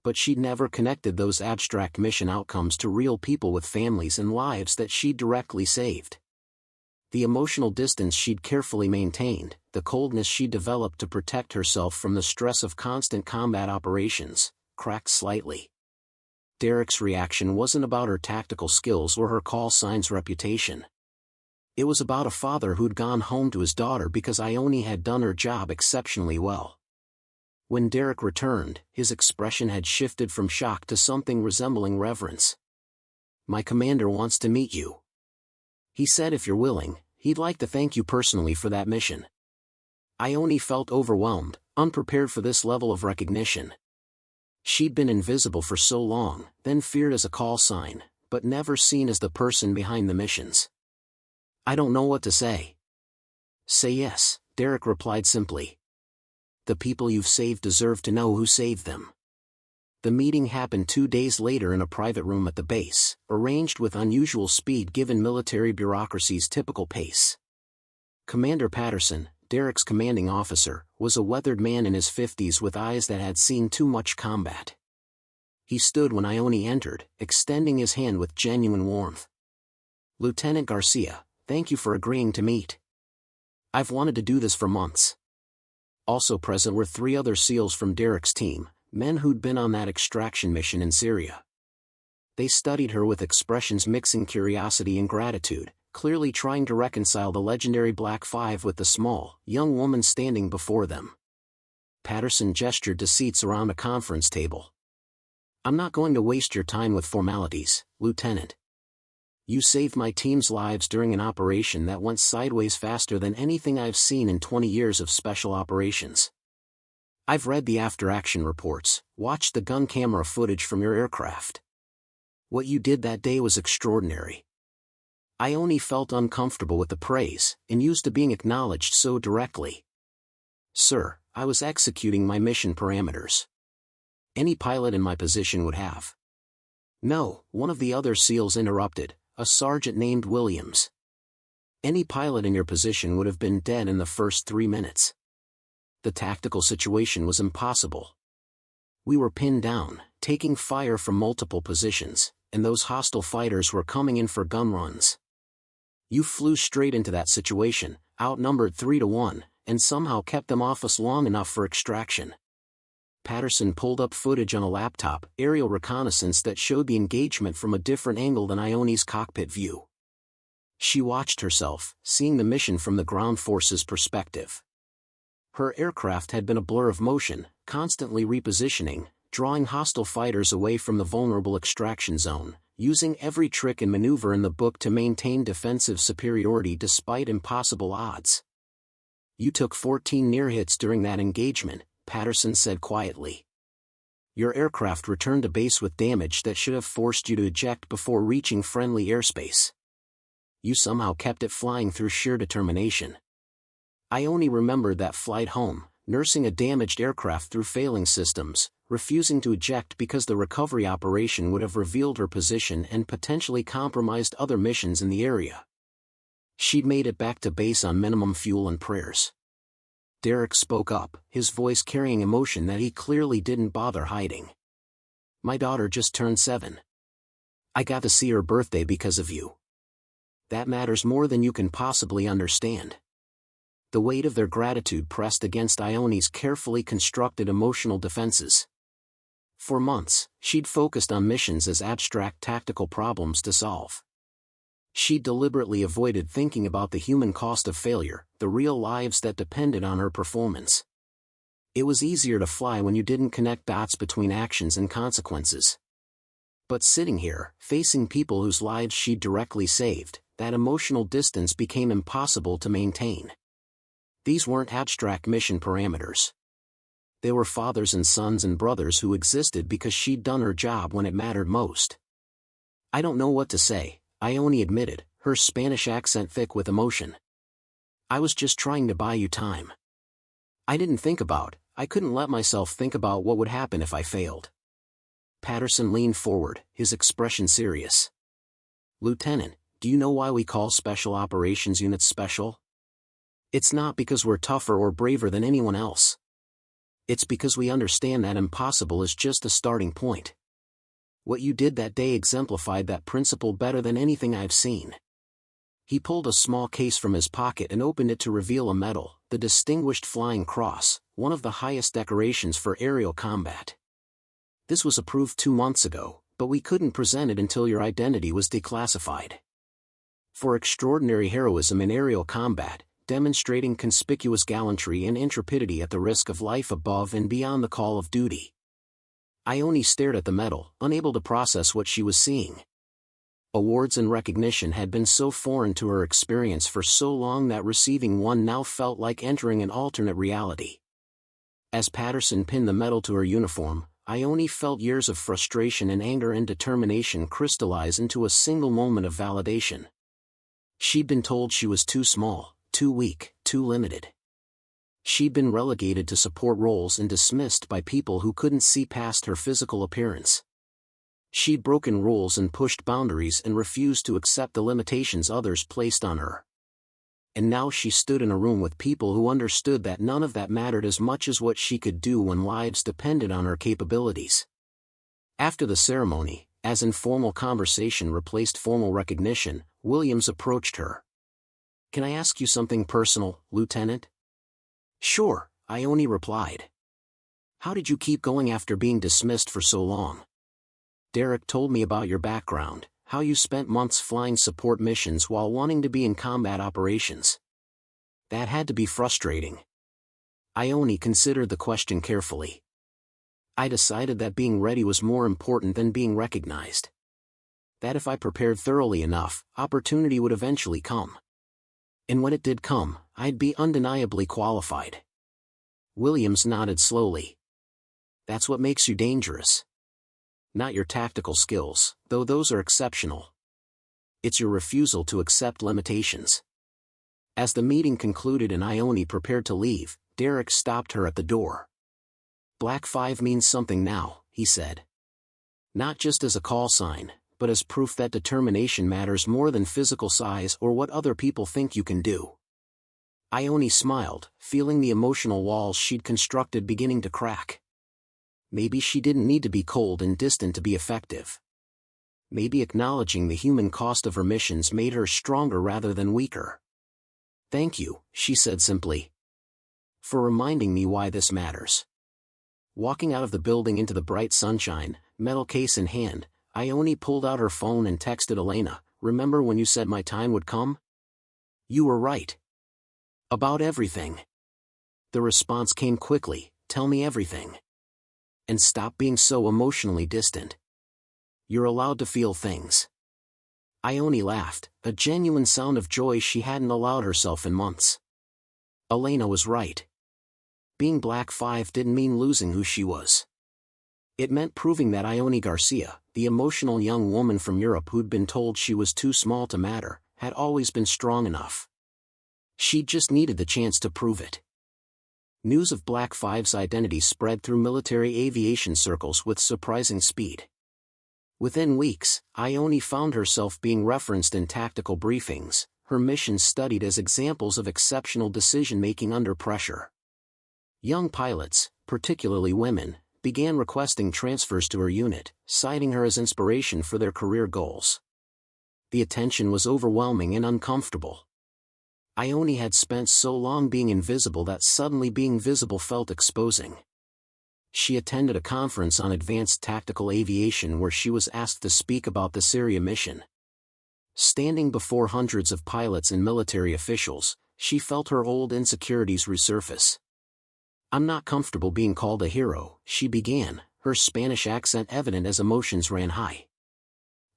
But she'd never connected those abstract mission outcomes to real people with families and lives that she'd directly saved. The emotional distance she'd carefully maintained, the coldness she'd developed to protect herself from the stress of constant combat operations, cracked slightly. Derek's reaction wasn't about her tactical skills or her call sign's reputation. It was about a father who'd gone home to his daughter because Ione had done her job exceptionally well. When Derek returned, his expression had shifted from shock to something resembling reverence. "My commander wants to meet you. He said if you're willing, he'd like to thank you personally for that mission." Ione felt overwhelmed, unprepared for this level of recognition. She'd been invisible for so long, then feared as a call sign, but never seen as the person behind the missions. "I don't know what to say." "Say yes," Derek replied simply. "The people you've saved deserve to know who saved them." The meeting happened 2 days later in a private room at the base, arranged with unusual speed given military bureaucracy's typical pace. Commander Patterson, Derek's commanding officer, was a weathered man in his 50s with eyes that had seen too much combat. He stood when Ione entered, extending his hand with genuine warmth. "Lieutenant Garcia, thank you for agreeing to meet. I've wanted to do this for months." Also present were 3 other SEALs from Derek's team, men who'd been on that extraction mission in Syria. They studied her with expressions mixing curiosity and gratitude, clearly trying to reconcile the legendary Black Five with the small, young woman standing before them. Patterson gestured to seats around a conference table. "I'm not going to waste your time with formalities, Lieutenant. You saved my team's lives during an operation that went sideways faster than anything I've seen in 20 years of special operations. I've read the after-action reports, watched the gun camera footage from your aircraft. What you did that day was extraordinary." Ione felt uncomfortable with the praise, and used to being acknowledged so directly. "Sir, I was executing my mission parameters. Any pilot in my position would have." "No," one of the other SEALs interrupted, a sergeant named Williams. "Any pilot in your position would have been dead in the first 3 minutes. The tactical situation was impossible. We were pinned down, taking fire from multiple positions, and those hostile fighters were coming in for gun runs. You flew straight into that situation, outnumbered 3-1, and somehow kept them off us long enough for extraction." Patterson pulled up footage on a laptop, aerial reconnaissance that showed the engagement from a different angle than Ione's cockpit view. She watched herself, seeing the mission from the ground force's perspective. Her aircraft had been a blur of motion, constantly repositioning, drawing hostile fighters away from the vulnerable extraction zone, using every trick and maneuver in the book to maintain defensive superiority despite impossible odds. "You took 14 near hits during that engagement," Patterson said quietly. "Your aircraft returned to base with damage that should have forced you to eject before reaching friendly airspace. You somehow kept it flying through sheer determination." Ione remembered that flight home, nursing a damaged aircraft through failing systems, refusing to eject because the recovery operation would have revealed her position and potentially compromised other missions in the area. She'd made it back to base on minimum fuel and prayers. Derek spoke up, his voice carrying emotion that he clearly didn't bother hiding. "My daughter just turned 7. I got to see her birthday because of you. That matters more than you can possibly understand." The weight of their gratitude pressed against Ione's carefully constructed emotional defenses. For months, she'd focused on missions as abstract tactical problems to solve. She deliberately avoided thinking about the human cost of failure, the real lives that depended on her performance. It was easier to fly when you didn't connect dots between actions and consequences. But sitting here, facing people whose lives she'd directly saved, that emotional distance became impossible to maintain. These weren't abstract mission parameters. They were fathers and sons and brothers who existed because she'd done her job when it mattered most. "I don't know what to say," Ione admitted, her Spanish accent thick with emotion. "I was just trying to buy you time. I couldn't let myself think about what would happen if I failed." Patterson leaned forward, his expression serious. "Lieutenant, do you know why we call special operations units special? It's not because we're tougher or braver than anyone else. It's because we understand that impossible is just a starting point. What you did that day exemplified that principle better than anything I've seen. He pulled a small case from his pocket and opened it to reveal a medal, the Distinguished Flying Cross, one of the highest decorations for aerial combat. This was approved 2 months ago, but we couldn't present it until your identity was declassified. For extraordinary heroism in aerial combat, demonstrating conspicuous gallantry and intrepidity at the risk of life above and beyond the call of duty. Ione stared at the medal, unable to process what she was seeing. Awards and recognition had been so foreign to her experience for so long that receiving one now felt like entering an alternate reality. As Patterson pinned the medal to her uniform, Ione felt years of frustration and anger and determination crystallize into a single moment of validation. She'd been told she was too small, too weak, too limited. She'd been relegated to support roles and dismissed by people who couldn't see past her physical appearance. She'd broken rules and pushed boundaries and refused to accept the limitations others placed on her. And now she stood in a room with people who understood that none of that mattered as much as what she could do when lives depended on her capabilities. After the ceremony, as informal conversation replaced formal recognition, Williams approached her. "Can I ask you something personal, Lieutenant?" "Sure," Ione replied. "How did you keep going after being dismissed for so long?" "Derek told me about your background, how you spent months flying support missions while wanting to be in combat operations. That had to be frustrating." Ione considered the question carefully. "I decided that being ready was more important than being recognized. That if I prepared thoroughly enough, opportunity would eventually come. And when it did come, I'd be undeniably qualified." Williams nodded slowly. "That's what makes you dangerous. Not your tactical skills, though those are exceptional. It's your refusal to accept limitations." As the meeting concluded and Ione prepared to leave, Derek stopped her at the door. "Black 5 means something now," he said. "Not just as a call sign, but as proof that determination matters more than physical size or what other people think you can do." Ione smiled, feeling the emotional walls she'd constructed beginning to crack. Maybe she didn't need to be cold and distant to be effective. Maybe acknowledging the human cost of her missions made her stronger rather than weaker. "Thank you," she said simply, "for reminding me why this matters." Walking out of the building into the bright sunshine, metal case in hand, Ione pulled out her phone and texted Elena, "Remember when you said my time would come? You were right. About everything." The response came quickly, "Tell me everything. And stop being so emotionally distant. You're allowed to feel things." Ione laughed, a genuine sound of joy she hadn't allowed herself in months. Elena was right. Being Black 5 didn't mean losing who she was. It meant proving that Ione Garcia, the emotional young woman from Europe who'd been told she was too small to matter, had always been strong enough. She just needed the chance to prove it. News of Black 5's identity spread through military aviation circles with surprising speed. Within weeks, Ione found herself being referenced in tactical briefings, her missions studied as examples of exceptional decision-making under pressure. Young pilots, particularly women, began requesting transfers to her unit, citing her as inspiration for their career goals. The attention was overwhelming and uncomfortable. Ione had spent so long being invisible that suddenly being visible felt exposing. She attended a conference on advanced tactical aviation where she was asked to speak about the Syria mission. Standing before hundreds of pilots and military officials, she felt her old insecurities resurface. "I'm not comfortable being called a hero," she began, her Spanish accent evident as emotions ran high.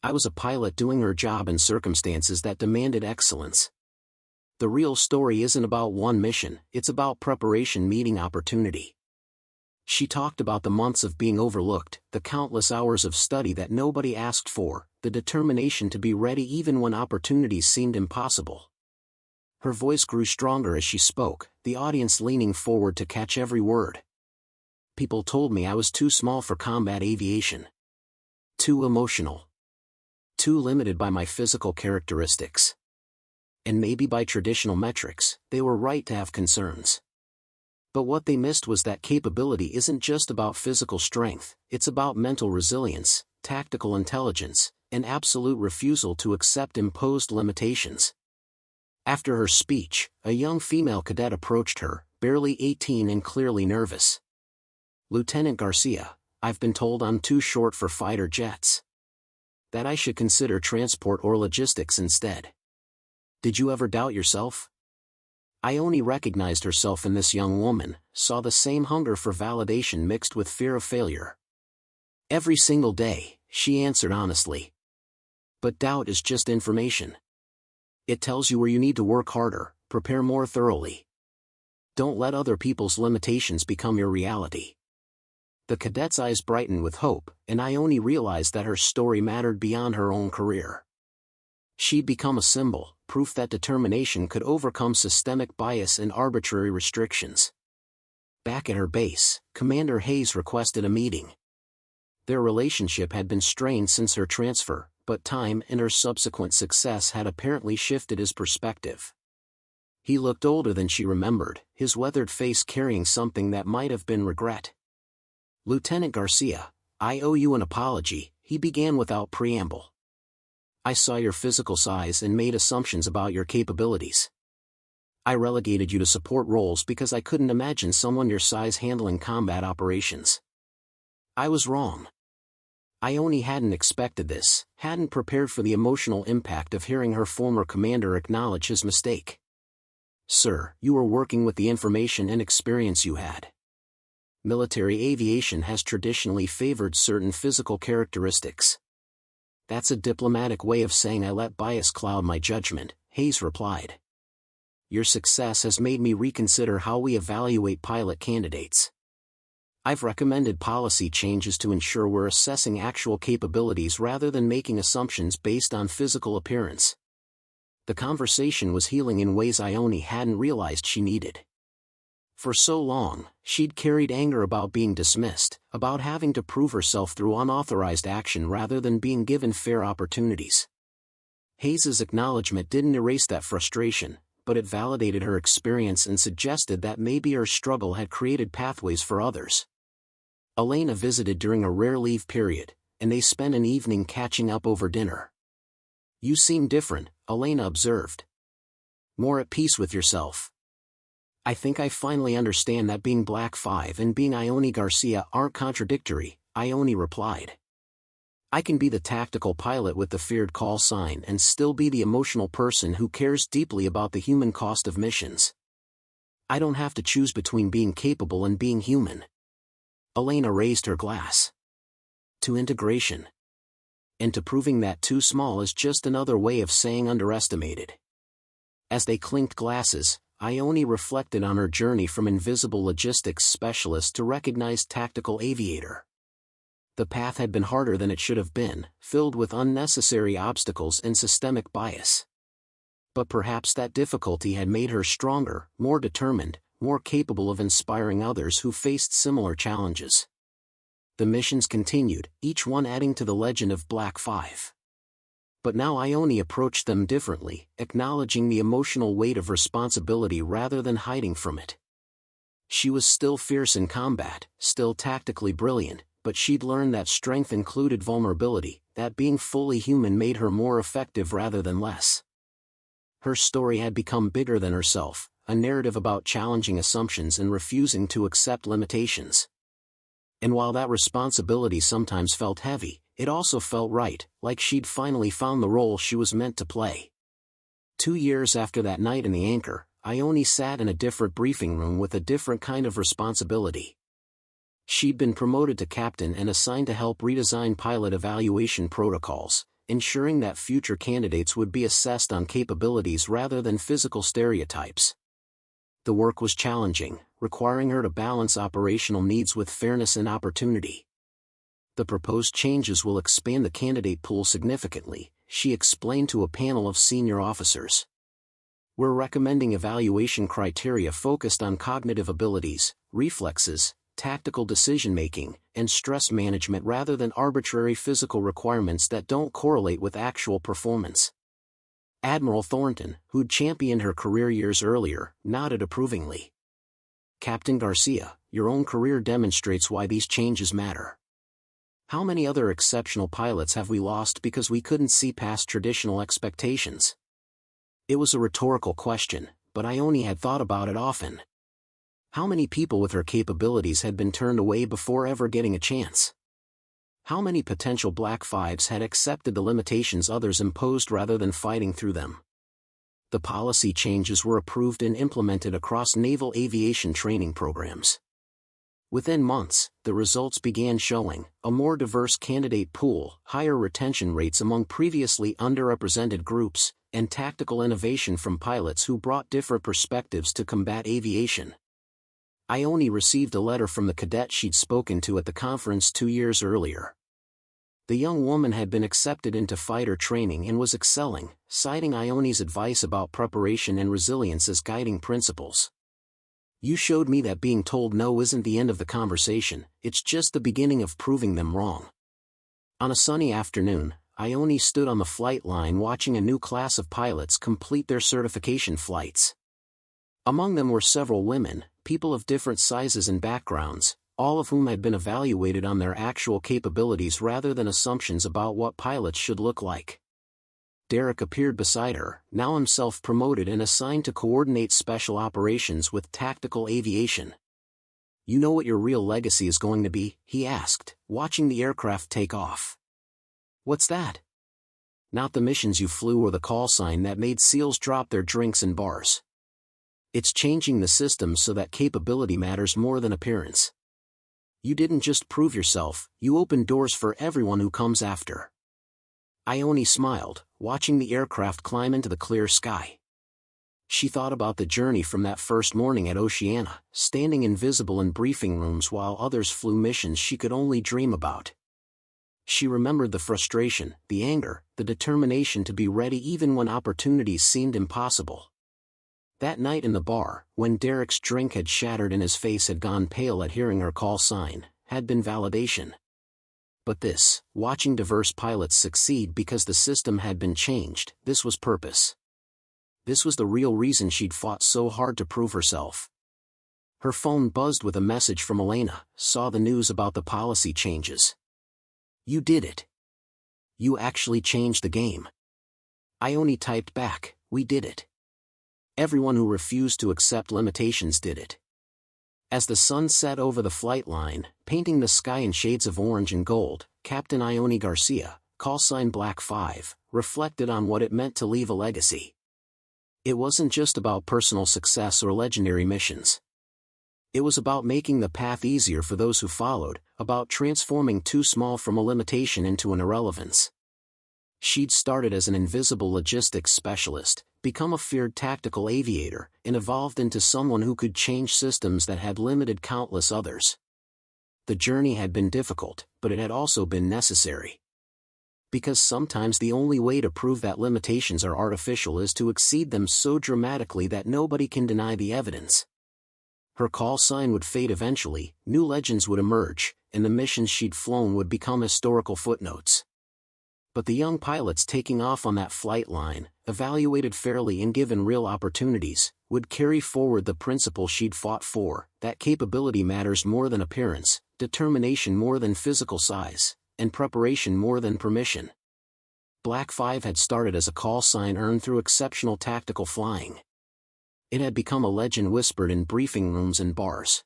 "I was a pilot doing her job in circumstances that demanded excellence. The real story isn't about one mission, it's about preparation meeting opportunity." She talked about the months of being overlooked, the countless hours of study that nobody asked for, the determination to be ready even when opportunities seemed impossible. Her voice grew stronger as she spoke, the audience leaning forward to catch every word. "People told me I was too small for combat aviation. Too emotional. Too limited by my physical characteristics. And maybe by traditional metrics, they were right to have concerns. But what they missed was that capability isn't just about physical strength, it's about mental resilience, tactical intelligence, and absolute refusal to accept imposed limitations. After her speech, a young female cadet approached her, barely 18 and clearly nervous. "Lieutenant Garcia, I've been told I'm too short for fighter jets. That I should consider transport or logistics instead. Did you ever doubt yourself?" Ione recognized herself in this young woman, saw the same hunger for validation mixed with fear of failure. "Every single day," she answered honestly. "But doubt is just information. It tells you where you need to work harder, prepare more thoroughly. Don't let other people's limitations become your reality." The cadet's eyes brightened with hope, and Ione realized that her story mattered beyond her own career. She'd become a symbol, proof that determination could overcome systemic bias and arbitrary restrictions. Back at her base, Commander Hayes requested a meeting. Their relationship had been strained since her transfer, but time and her subsequent success had apparently shifted his perspective. He looked older than she remembered, his weathered face carrying something that might have been regret. "Lieutenant Garcia, I owe you an apology," he began without preamble. "I saw your physical size and made assumptions about your capabilities. I relegated you to support roles because I couldn't imagine someone your size handling combat operations. I was wrong." Ione hadn't expected this, hadn't prepared for the emotional impact of hearing her former commander acknowledge his mistake. "Sir, you were working with the information and experience you had. Military aviation has traditionally favored certain physical characteristics." "That's a diplomatic way of saying I let bias cloud my judgment," Hayes replied. "Your success has made me reconsider how we evaluate pilot candidates. I've recommended policy changes to ensure we're assessing actual capabilities rather than making assumptions based on physical appearance." The conversation was healing in ways Ione hadn't realized she needed. For so long, she'd carried anger about being dismissed, about having to prove herself through unauthorized action rather than being given fair opportunities. Hayes's acknowledgement didn't erase that frustration, but it validated her experience and suggested that maybe her struggle had created pathways for others. Elena visited during a rare leave period, and they spent an evening catching up over dinner. "You seem different," Elena observed. "More at peace with yourself." "I think I finally understand that being Black 5 and being Ione Garcia aren't contradictory," Ione replied. "I can be the tactical pilot with the feared call sign and still be the emotional person who cares deeply about the human cost of missions. I don't have to choose between being capable and being human." Elena raised her glass. "To integration. And to proving that too small is just another way of saying underestimated." As they clinked glasses, Ione reflected on her journey from invisible logistics specialist to recognized tactical aviator. The path had been harder than it should have been, filled with unnecessary obstacles and systemic bias. But perhaps that difficulty had made her stronger, more determined, more capable of inspiring others who faced similar challenges. The missions continued, each one adding to the legend of Black 5. But now Ione approached them differently, acknowledging the emotional weight of responsibility rather than hiding from it. She was still fierce in combat, still tactically brilliant, but she'd learned that strength included vulnerability, that being fully human made her more effective rather than less. Her story had become bigger than herself, a narrative about challenging assumptions and refusing to accept limitations. And while that responsibility sometimes felt heavy, it also felt right, like she'd finally found the role she was meant to play. 2 years after that night in the Anchor, Ione sat in a different briefing room with a different kind of responsibility. She'd been promoted to captain and assigned to help redesign pilot evaluation protocols, ensuring that future candidates would be assessed on capabilities rather than physical stereotypes. The work was challenging, requiring her to balance operational needs with fairness and opportunity. "The proposed changes will expand the candidate pool significantly," she explained to a panel of senior officers. "We're recommending evaluation criteria focused on cognitive abilities, reflexes, tactical decision-making, and stress management rather than arbitrary physical requirements that don't correlate with actual performance." Admiral Thornton, who'd championed her career years earlier, nodded approvingly. Captain Garcia, your own career demonstrates why these changes matter. How many other exceptional pilots have we lost because we couldn't see past traditional expectations? It was a rhetorical question, but Ione had thought about it often. How many people with her capabilities had been turned away before ever getting a chance? How many potential Black Fives had accepted the limitations others imposed rather than fighting through them? The policy changes were approved and implemented across naval aviation training programs. Within months, the results began showing a more diverse candidate pool, higher retention rates among previously underrepresented groups, and tactical innovation from pilots who brought different perspectives to combat aviation. Ione received a letter from the cadet she'd spoken to at the conference 2 years earlier. The young woman had been accepted into fighter training and was excelling, citing Ione's advice about preparation and resilience as guiding principles. You showed me that being told no isn't the end of the conversation, it's just the beginning of proving them wrong. On a sunny afternoon, Ione stood on the flight line watching a new class of pilots complete their certification flights. Among them were several women, people of different sizes and backgrounds, all of whom had been evaluated on their actual capabilities rather than assumptions about what pilots should look like. Derek appeared beside her, now himself promoted and assigned to coordinate special operations with tactical aviation. You know what your real legacy is going to be? He asked, watching the aircraft take off. What's that? Not the missions you flew or the call sign that made SEALs drop their drinks in bars. It's changing the system so that capability matters more than appearance. You didn't just prove yourself, you opened doors for everyone who comes after. Ione smiled, watching the aircraft climb into the clear sky. She thought about the journey from that first morning at Oceana, standing invisible in briefing rooms while others flew missions she could only dream about. She remembered the frustration, the anger, the determination to be ready even when opportunities seemed impossible. That night in the bar, when Derek's drink had shattered and his face had gone pale at hearing her call sign, had been validation. But this, watching diverse pilots succeed because the system had been changed, this was purpose. This was the real reason she'd fought so hard to prove herself. Her phone buzzed with a message from Elena, saw the news about the policy changes. You did it. You actually changed the game. Ione typed back, we did it. Everyone who refused to accept limitations did it. As the sun set over the flight line, painting the sky in shades of orange and gold, Captain Ione Garcia, callsign Black 5, reflected on what it meant to leave a legacy. It wasn't just about personal success or legendary missions. It was about making the path easier for those who followed, about transforming too small from a limitation into an irrelevance. She'd started as an invisible logistics specialist, become a feared tactical aviator, and evolved into someone who could change systems that had limited countless others. The journey had been difficult, but it had also been necessary. Because sometimes the only way to prove that limitations are artificial is to exceed them so dramatically that nobody can deny the evidence. Her call sign would fade eventually, new legends would emerge, and the missions she'd flown would become historical footnotes. But the young pilots taking off on that flight line, evaluated fairly and given real opportunities, would carry forward the principle she'd fought for, that capability matters more than appearance, determination more than physical size, and preparation more than permission. Black 5 had started as a call sign earned through exceptional tactical flying. It had become a legend whispered in briefing rooms and bars.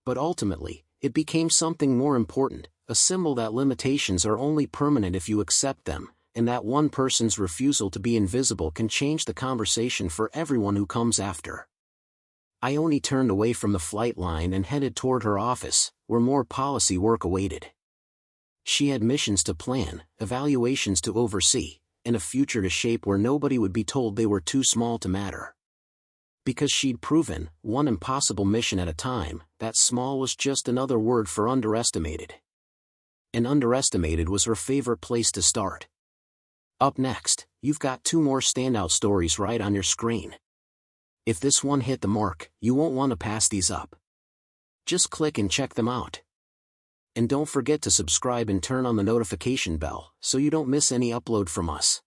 But ultimately, it became something more important, a symbol that limitations are only permanent if you accept them, and that one person's refusal to be invisible can change the conversation for everyone who comes after. Ione turned away from the flight line and headed toward her office, where more policy work awaited. She had missions to plan, evaluations to oversee, and a future to shape where nobody would be told they were too small to matter. Because she'd proven, one impossible mission at a time, that small was just another word for underestimated. And underestimated was her favorite place to start. Up next, you've got 2 more standout stories right on your screen. If this one hit the mark, you won't want to pass these up. Just click and check them out. And don't forget to subscribe and turn on the notification bell so you don't miss any upload from us.